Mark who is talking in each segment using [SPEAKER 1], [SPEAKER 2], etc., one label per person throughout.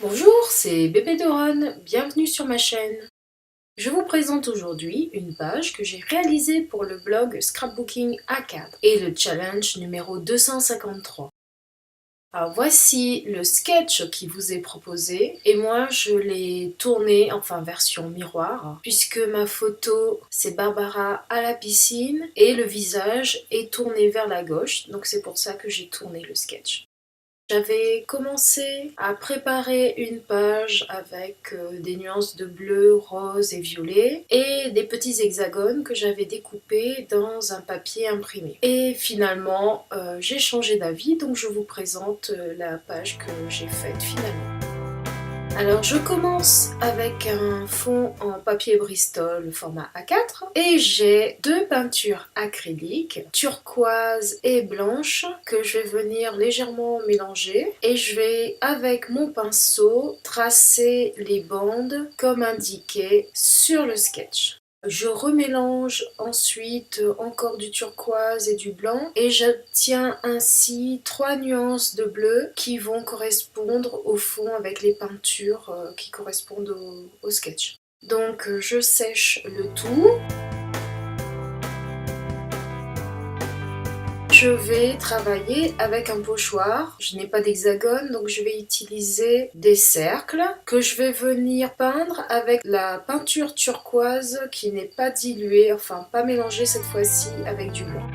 [SPEAKER 1] Bonjour, c'est Bébé de Ron, bienvenue sur ma chaîne. Je vous présente aujourd'hui une page que j'ai réalisée pour le blog Scrapbooking A4 et le challenge numéro 253. Alors voici le sketch qui vous est proposé et moi je l'ai tourné, enfin version miroir, puisque ma photo c'est Barbara à la piscine et le visage est tourné vers la gauche, donc c'est pour ça que j'ai tourné le sketch. J'avais commencé à préparer une page avec des nuances de bleu, rose et violet et des petits hexagones que j'avais découpés dans un papier imprimé. Et finalement, j'ai changé d'avis, donc je vous présente la page que j'ai faite finalement. Alors je commence avec un fond en papier Bristol format A4 et j'ai deux peintures acryliques, turquoise et blanche, que je vais venir légèrement mélanger et je vais avec mon pinceau tracer les bandes comme indiqué sur le sketch. Je remélange ensuite encore du turquoise et du blanc et j'obtiens ainsi trois nuances de bleu qui vont correspondre au fond avec les peintures qui correspondent au sketch. Donc je sèche le tout. Je vais travailler avec un pochoir. Je n'ai pas d'hexagone, donc je vais utiliser des cercles que je vais venir peindre avec la peinture turquoise qui n'est pas diluée, enfin pas mélangée cette fois-ci avec du blanc.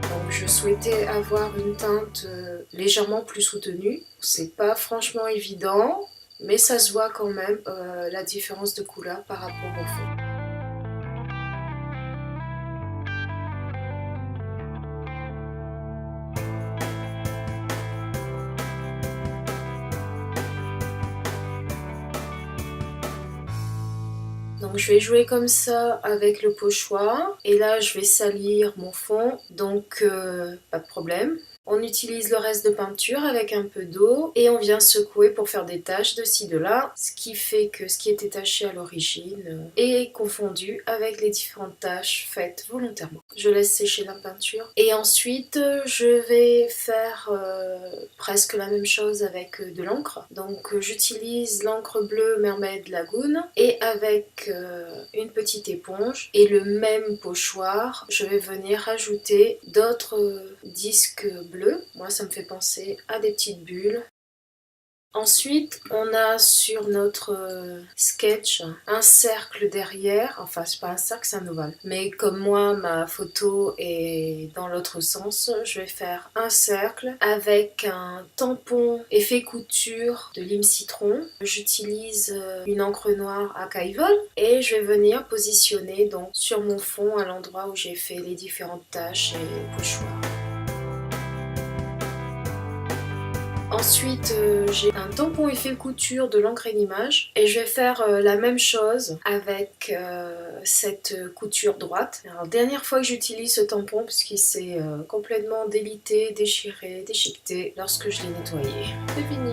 [SPEAKER 1] Donc je souhaitais avoir une teinte légèrement plus soutenue. C'est pas franchement évident, mais ça se voit quand même la différence de couleur par rapport au fond. Donc je vais jouer comme ça avec le pochoir et là je vais salir mon fond, donc pas de problème. On utilise le reste de peinture avec un peu d'eau et on vient secouer pour faire des taches de ci de là, ce qui fait que ce qui était taché à l'origine est confondu avec les différentes taches faites volontairement. Je laisse sécher la peinture et ensuite je vais faire presque la même chose avec de l'encre. Donc j'utilise l'encre bleue Mermaid Lagoon et avec une petite éponge et le même pochoir, je vais venir rajouter d'autres disques bleus. Moi, ça me fait penser à des petites bulles. Ensuite, on a sur notre sketch un cercle derrière, enfin c'est pas un cercle, c'est un ovale. Mais comme moi, ma photo est dans l'autre sens, je vais faire un cercle avec un tampon effet couture de lime citron. J'utilise une encre noire à Caille-Vol et je vais venir positionner donc sur mon fond à l'endroit où j'ai fait les différentes taches et pochoirs. Ensuite, j'ai un tampon effet couture de l'encre et l'image et je vais faire la même chose avec cette couture droite. Alors, dernière fois que j'utilise ce tampon parce qu'il s'est complètement délité, déchiré, déchiqueté lorsque je l'ai nettoyé. C'est fini.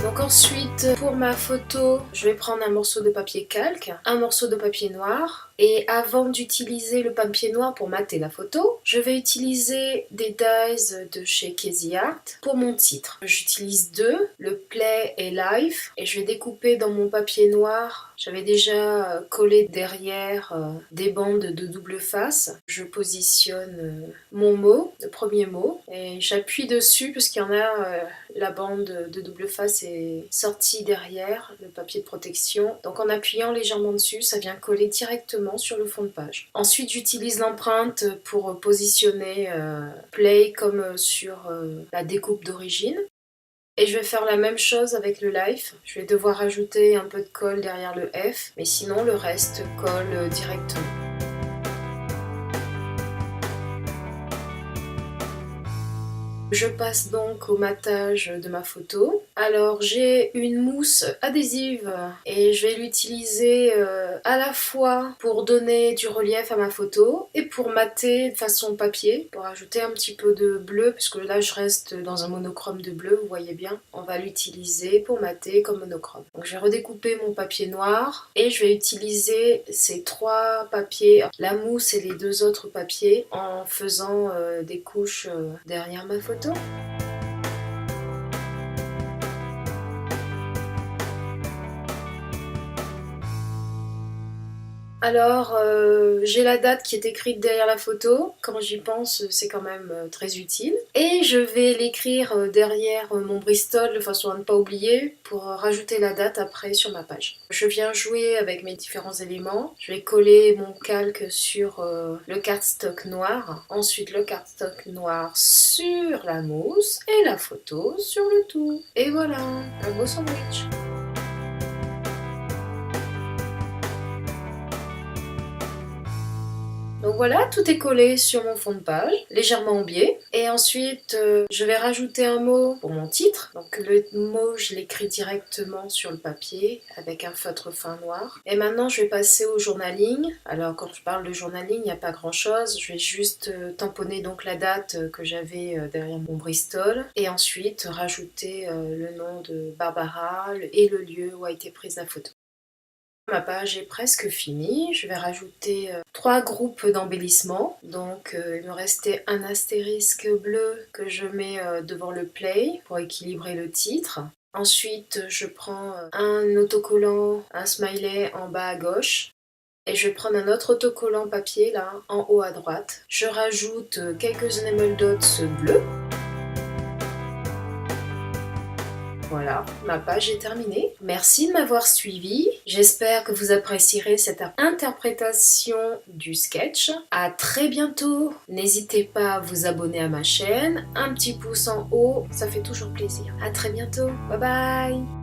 [SPEAKER 1] Donc ensuite, pour ma photo, je vais prendre un morceau de papier calque, un morceau de papier noir, et avant d'utiliser le papier noir pour mater la photo, je vais utiliser des dies de chez Casey Art pour mon titre. J'utilise deux, le Play et Life, et je vais découper dans mon papier noir. J'avais déjà collé derrière des bandes de double face. Je positionne mon mot, le premier mot, et j'appuie dessus parce qu'il y en a, la bande de double face est sortie derrière le papier de protection. Donc en appuyant légèrement dessus, ça vient coller directement sur le fond de page. Ensuite, j'utilise l'empreinte pour positionner Play comme sur la découpe d'origine. Et je vais faire la même chose avec le Life. Je vais devoir ajouter un peu de colle derrière le F, mais sinon le reste colle directement. Je passe donc au matage de ma photo. Alors j'ai une mousse adhésive et je vais l'utiliser à la fois pour donner du relief à ma photo et pour mater de façon papier, pour ajouter un petit peu de bleu, puisque là je reste dans un monochrome de bleu, vous voyez bien. On va l'utiliser pour mater comme monochrome. Donc je vais redécouper mon papier noir et je vais utiliser ces 3 papiers, la mousse et les 2 autres papiers, en faisant des couches derrière ma photo. Alors, j'ai la date qui est écrite derrière la photo. Quand j'y pense, c'est quand même très utile. Et je vais l'écrire derrière mon Bristol de façon à ne pas oublier pour rajouter la date après sur ma page. Je viens jouer avec mes différents éléments. Je vais coller mon calque sur le cardstock noir. Ensuite, le cardstock noir sur la mousse et la photo sur le tout. Et voilà, un beau sandwich. Donc voilà, tout est collé sur mon fond de page, légèrement en biais. Et ensuite, je vais rajouter un mot pour mon titre. Donc le mot, je l'écris directement sur le papier avec un feutre fin noir. Et maintenant, je vais passer au journaling. Alors quand je parle de journaling, il n'y a pas grand-chose. Je vais juste tamponner donc la date que j'avais derrière mon Bristol. Et ensuite, rajouter le nom de Barbara et le lieu où a été prise la photo. Ma page est presque finie, je vais rajouter 3 groupes d'embellissements. Donc il me restait un astérisque bleu que je mets devant le play pour équilibrer le titre. Ensuite je prends un autocollant, un smiley en bas à gauche. Et je vais prendre un autre autocollant papier là, en haut à droite. Je rajoute quelques enamel dots bleus. Voilà, ma page est terminée. Merci de m'avoir suivi. J'espère que vous apprécierez cette interprétation du sketch. À très bientôt. N'hésitez pas à vous abonner à ma chaîne. Un petit pouce en haut, ça fait toujours plaisir. À très bientôt. Bye bye.